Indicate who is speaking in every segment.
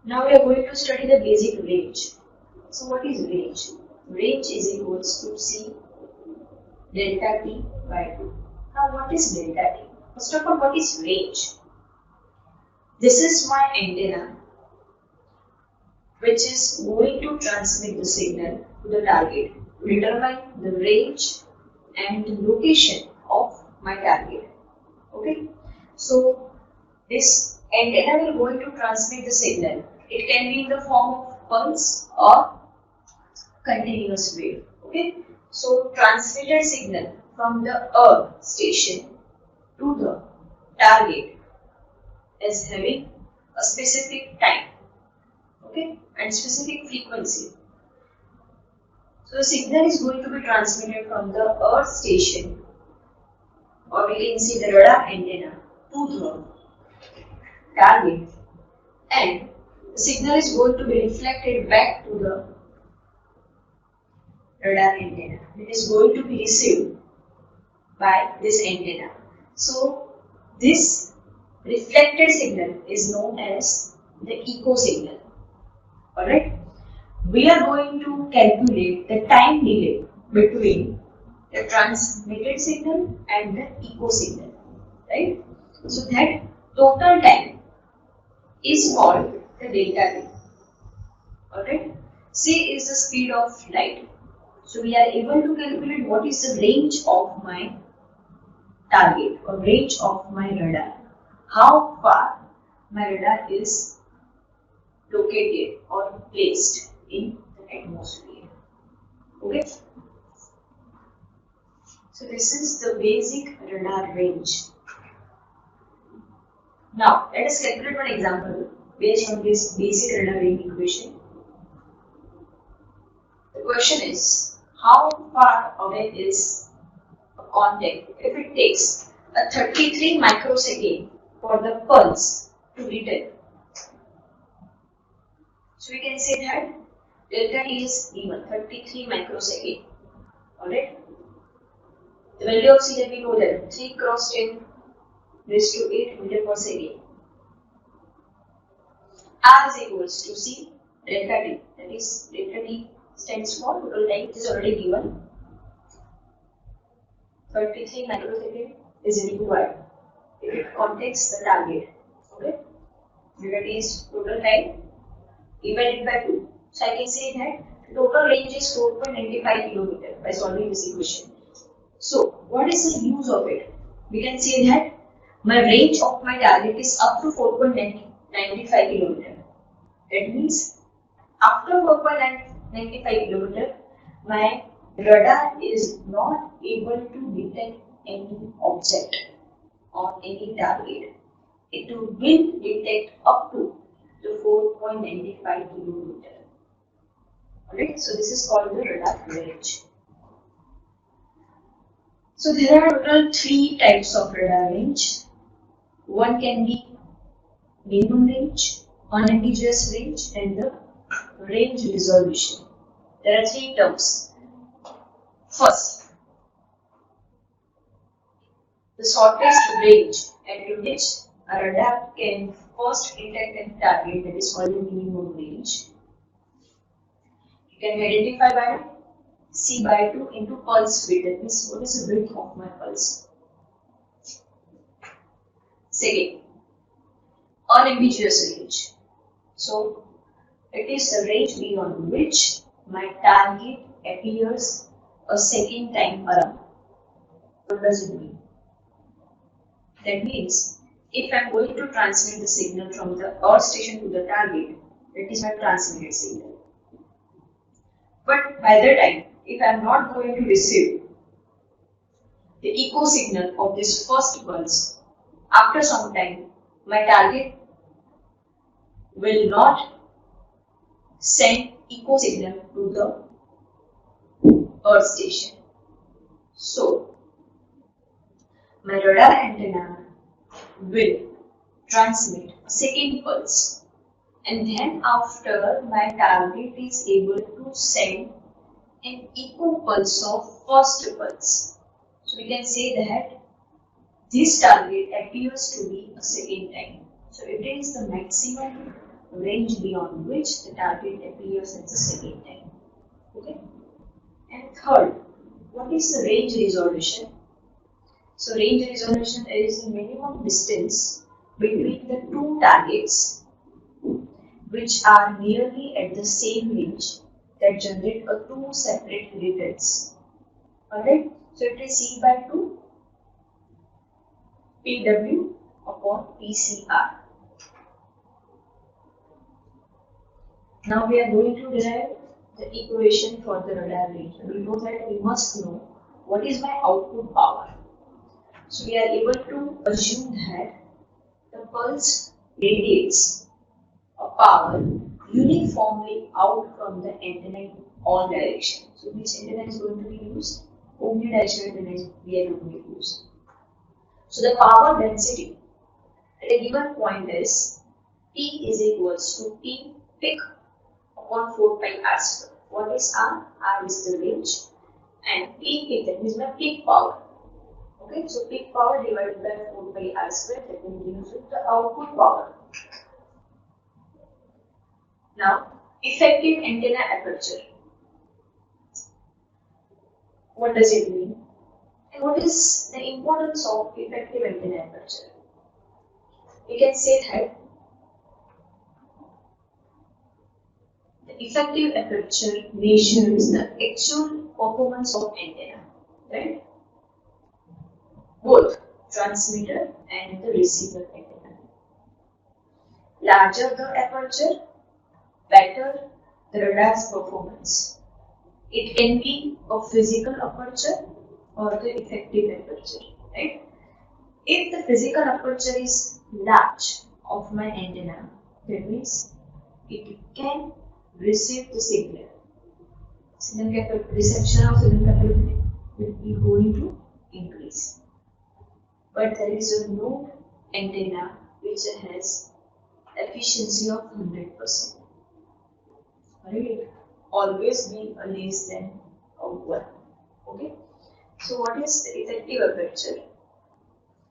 Speaker 1: Now we are going to study the basic range. So what is range? Range is equals to C delta T by 2. Now what is delta T? First of all, what is range? This is my antenna which is going to transmit the signal to the target to determine the range and the location of my target. Okay, so this antenna will going to transmit the signal. It can be in the form of pulse or continuous wave. Okay, so transmitted signal from the earth station to the target is having a specific time, okay, and specific frequency. So the signal is going to be transmitted from the earth station, or we can say the radar antenna, to the target, and the signal is going to be reflected back to the radar antenna. It is going to be received by this antenna. So this reflected signal is known as the echo signal. Alright. We are going to calculate the time delay between the transmitted signal and the echo signal. Right. So that total time is called the delta T. Alright. C is the speed of light. So we are able to calculate what is the range of my target or range of my radar. How far my radar is located or placed in the atmosphere. Okay. So this is the basic radar range. Now let us calculate one example based on this basic radar range equation. The question is, how far away is a contact if it takes a 33 microsecond for the pulse to detect? So we can say that delta T is given 33 microsecond. Alright. The value of C that we know that 3 cross 10 raised to 8 meter per second. R is equals to C delta T. That is delta T stands for total time. It is already given. 33 microsecond is required if it contacts the target. Okay. Delta T is total time divided by 2. So I can say that the total range is 4.95 km by solving this equation. So what is the use of it? We can say that my range of my target is up to 4.95 km. That means after 4.95 km, my radar is not able to detect any object or any target. It will detect up to the 4.95 km. Alright, so this is called the radar range. So there are total 3 types of radar range. One can be minimum range, unambiguous range, and the range resolution. There are 3 terms. First, the shortest range at which a radar can first detect a target, that is called the minimum range. You can identify by C by 2 into pulse width. That means what is the width of my pulse. Second, unambiguous range. So it is the range beyond which my target appears a second time around. What does it mean? That means if I am going to transmit the signal from the earth station to the target, that is my transmitted signal. But by the time, if I am not going to receive the echo signal of this first pulse, after some time, my target will not send echo signal to the earth station. So, my radar antenna will transmit a second pulse, and then after my target is able to send an echo pulse of first pulse. So we can say that this target appears to be a second time. So it is the maximum range beyond which the target appears at the second time. Okay. And third, what is the range resolution? So range resolution is the minimum distance between the two targets which are nearly at the same range that generate a two separate results. Alright, so it is C by 2 PW upon PCR. Now we are going to derive the equation for the radar range. Before that, we must know what is my output power. So we are able to assume that the pulse radiates a power uniformly out from the antenna in all directions. So which antenna is going to be used? Omnidirectional antenna we are going to use. So the power density at a given point is P is equals to P peak upon 4 pi r square. What is R? R is the range, and P peak, that means my peak power. Okay, so peak power divided by 4 pi r square, that will give you the output power. Now, effective antenna aperture. What does it mean? And what is the importance of effective antenna aperture? We can say that the effective aperture measures the actual performance of antenna, right? Both transmitter and the receiver antenna. Larger the aperture, better the radar's performance. It can be a physical aperture or the effective aperture, right? If the physical aperture is large of my antenna, that means it can receive the signal. Reception of signal capability will be going to increase. But there is a no antenna which has efficiency of 100%. Right? Always be a less than a 1. Okay. So what is the effective aperture?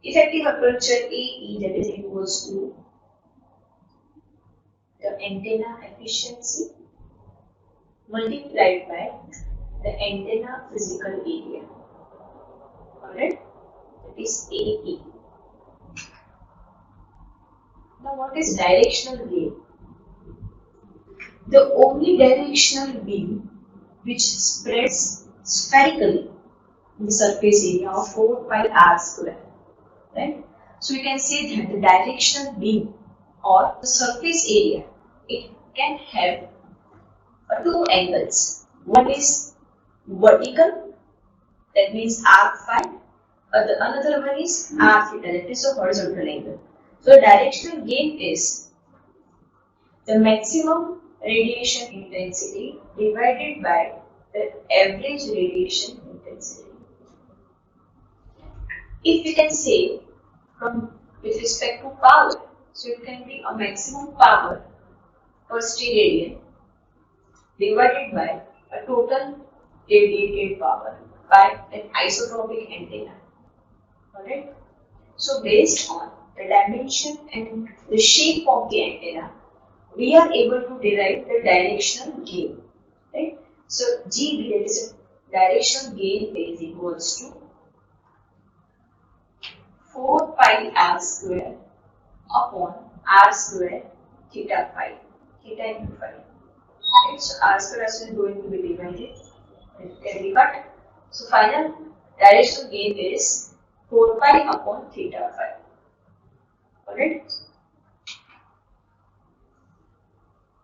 Speaker 1: Effective aperture AE, that is equals to the antenna efficiency multiplied by the antenna physical area. Alright, that is AE. Now what is directional gain? The omnidirectional beam which spreads spherically in the surface area of 4 pi r square. Right? So we can say that the directional beam or the surface area, it can have two angles. One is vertical, that means r phi, another one is r theta, that is a horizontal angle. So directional gain is the maximum radiation intensity divided by the average radiation intensity. If we can say with respect to power, so it can be a maximum power per steradian divided by a total radiated power by an isotropic antenna. Alright? So based on the dimension and the shape of the antenna, we are able to derive the directional gain. Right? So GB, that is directional gain, is equals to 4 pi r square upon r square theta phi, theta into phi. Right? So r square is going to be divided, it can be cut. So final directional gain is 4 pi upon theta phi. Alright?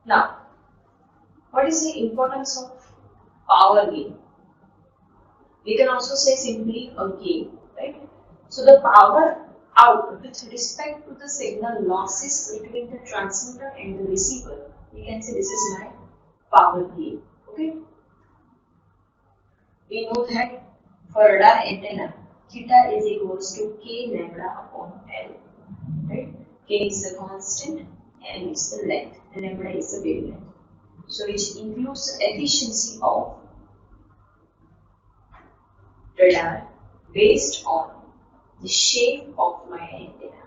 Speaker 1: Now, what is the importance of power gain? We can also say simply a gain, right? So the power out with respect to the signal losses between the transmitter and the receiver, we can say this is my power gain. Okay? We know that for radar antenna, theta is equals to k lambda upon L. Right? K is the constant, L is the length, and lambda is the wavelength. So which includes the efficiency of radar based on the shape of my antenna.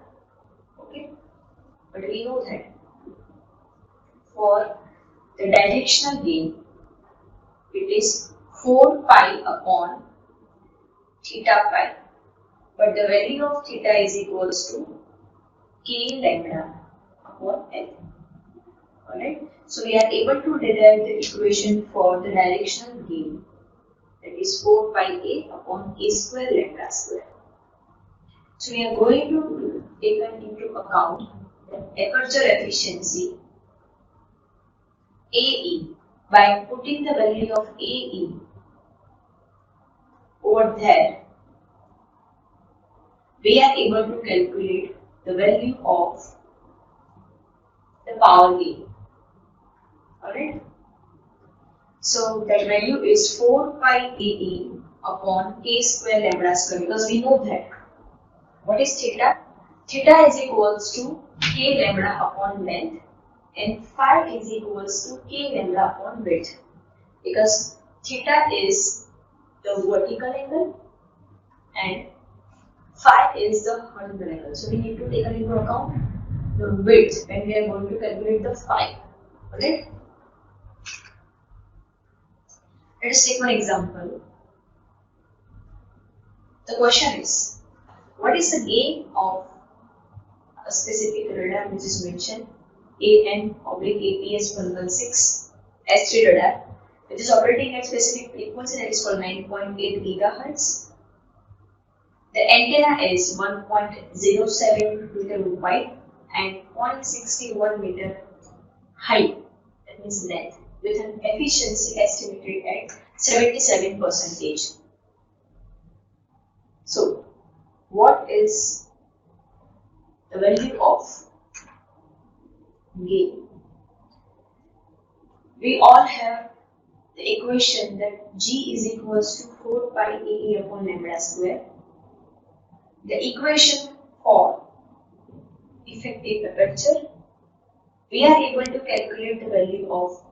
Speaker 1: Okay? But we know that for the directional gain, it is 4 pi upon theta phi, but the value of theta is equals to k lambda upon L. Alright, so we are able to derive the equation for the directional gain, that is 4 pi a upon k square lambda square. So we are going to take into account the aperture efficiency AE. By putting the value of AE over there, we are able to calculate the value of the power gain. Alright, so that value is 4 pi AE upon k square lambda square, because we know that what is theta? Theta is equals to k lambda upon length, and phi is equals to k lambda upon width, because theta is the vertical angle and phi is the horizontal angle. So we need to take into account the width when we are going to calculate the phi. Okay? Let us take one example. The question is, what is the gain of a specific radar which is mentioned AN/APS116 S3 radar, which is operating at specific frequency, that is called 9.8 GHz. The antenna is 1.07 meter wide and 0.61 meter height, that means length, with an efficiency estimated at 77%. So, what is the value of gain? We all have the equation that G is equals to 4 pi AE upon lambda square. The equation for effective aperture, we are able to calculate the value of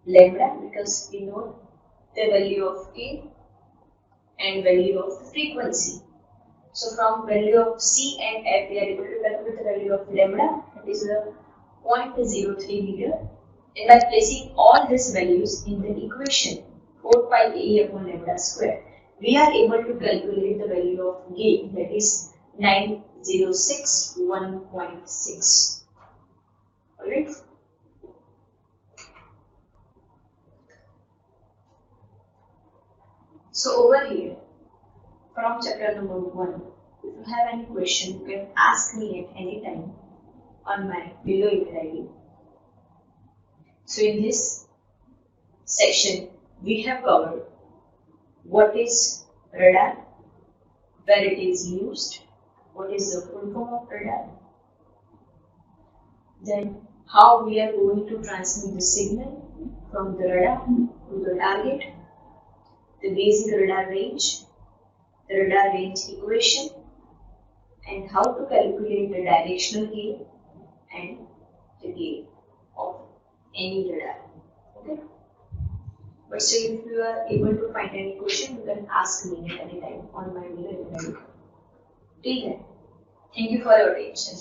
Speaker 1: lambda because we know the value of K and value of the frequency. So from value of C and F, we are able to calculate the value of lambda, that is the 0.03 meter. And by placing all these values in the equation 4 pi AE upon lambda square, we are able to calculate the value of gain, that is 9061.6. Alright. So over here, from chapter number 1, if you have any question, you can ask me at any time on my below email ID. So in this section, we have covered what is radar, where it is used, what is the full form of radar, then how we are going to transmit the signal from the radar to the target, the basic radar range, the radar range equation, and how to calculate the directional gain and the gain of any radar. Okay? But still, if you are able to find any question, you can ask me at any time on my email. Till then, thank you for your attention.